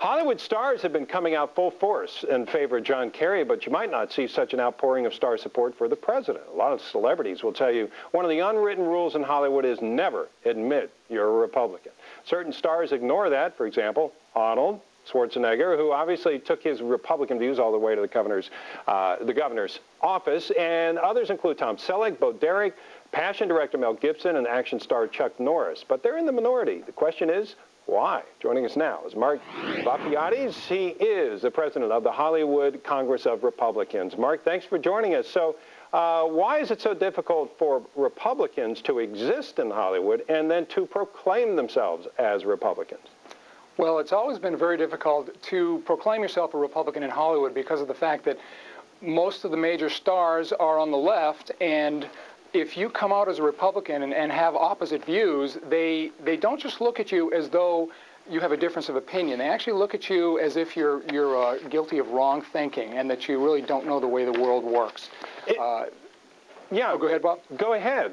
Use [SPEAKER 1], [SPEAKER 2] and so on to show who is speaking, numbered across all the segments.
[SPEAKER 1] Hollywood stars have been coming out full force in favor of John Kerry, but you might not see such an outpouring of star support for the president. A lot of celebrities will tell you one of the unwritten rules in Hollywood is never admit you're a Republican. Certain stars ignore that. For example, Arnold Schwarzenegger, who obviously took his Republican views all the way to the governor's office, and others include Tom Selleck, Bo Derek, Passion director Mel Gibson, and action star Chuck Norris. But they're in the minority. The question is, why? Joining us now is Mark Vafiates. He is the president of the Hollywood Congress of Republicans. Mark, thanks for joining us. So why is it so difficult for Republicans to exist in Hollywood and then to proclaim themselves as Republicans?
[SPEAKER 2] Well, it's always been very difficult to proclaim yourself a Republican in Hollywood because of the fact that most of the major stars are on the left, and if you come out as a Republican and have opposite views, they don't just look at you as though you have a difference of opinion. They actually look at you as if you're guilty of wrong thinking and that you really don't know the way the world works.
[SPEAKER 1] Yeah,
[SPEAKER 2] go ahead, Bob.
[SPEAKER 1] Go ahead.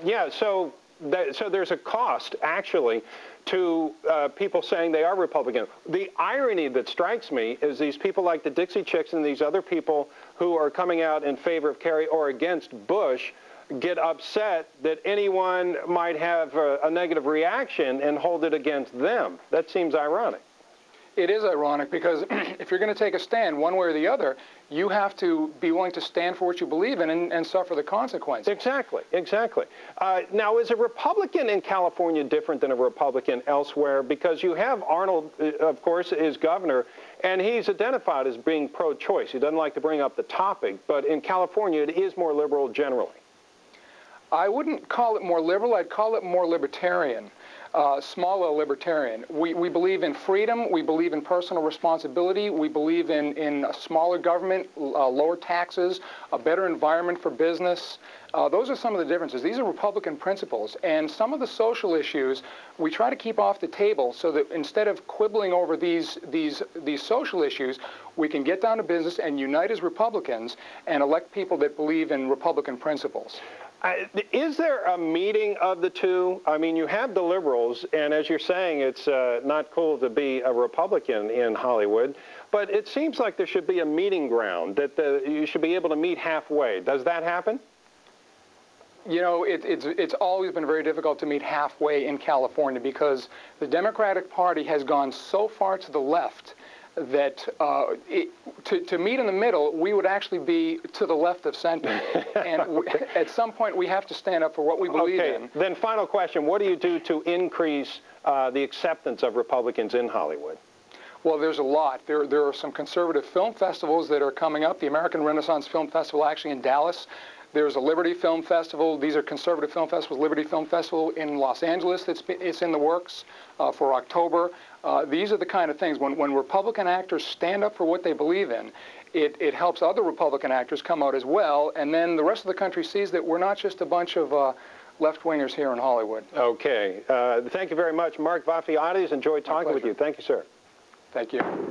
[SPEAKER 1] Yeah, so there's a cost, actually, to people saying they are Republican. The irony that strikes me is these people like the Dixie Chicks and these other people who are coming out in favor of Kerry or against Bush get upset that anyone might have a negative reaction and hold it against them. That seems ironic.
[SPEAKER 2] It is ironic because if you're going to take a stand one way or the other, you have to be willing to stand for what you believe in and suffer the consequences.
[SPEAKER 1] Exactly, exactly. Now, is a Republican in California different than a Republican elsewhere? Because you have Arnold, of course, is governor, and he's identified as being pro-choice. He doesn't like to bring up the topic, but in California, it is more liberal generally.
[SPEAKER 2] I wouldn't call it more liberal. I'd call it more libertarian. Small L libertarian. We believe in freedom. We believe in personal responsibility. We believe in a smaller government, lower taxes, a better environment for business. Those are some of the differences. These are Republican principles. And some of the social issues we try to keep off the table so that instead of quibbling over these social issues, we can get down to business and unite as Republicans and elect people that believe in Republican principles.
[SPEAKER 1] Is there a meeting of the two? I mean, you have the liberals, and as you're saying, it's not cool to be a Republican in Hollywood, but it seems like there should be a meeting ground, that you should be able to meet halfway. Does that happen?
[SPEAKER 2] You know, it's always been very difficult to meet halfway in California because the Democratic Party has gone so far to the left that to meet in the middle, we would actually be to the left of center. And at some point, we have to stand up for what we believe in.
[SPEAKER 1] Then final question, what do you do to increase the acceptance of Republicans in Hollywood?
[SPEAKER 2] Well, there's a lot. There are some conservative film festivals that are coming up. The American Renaissance Film Festival actually in Dallas. There's a Liberty Film Festival. These are conservative film festivals. Liberty Film Festival in Los Angeles, it's in the works for October. These are the kind of things, when Republican actors stand up for what they believe in, it helps other Republican actors come out as well, and then the rest of the country sees that we're not just a bunch of left-wingers here in Hollywood.
[SPEAKER 1] Okay. Thank you very much, Mark Vafiates. Enjoyed talking with you. Thank you, sir.
[SPEAKER 2] Thank you.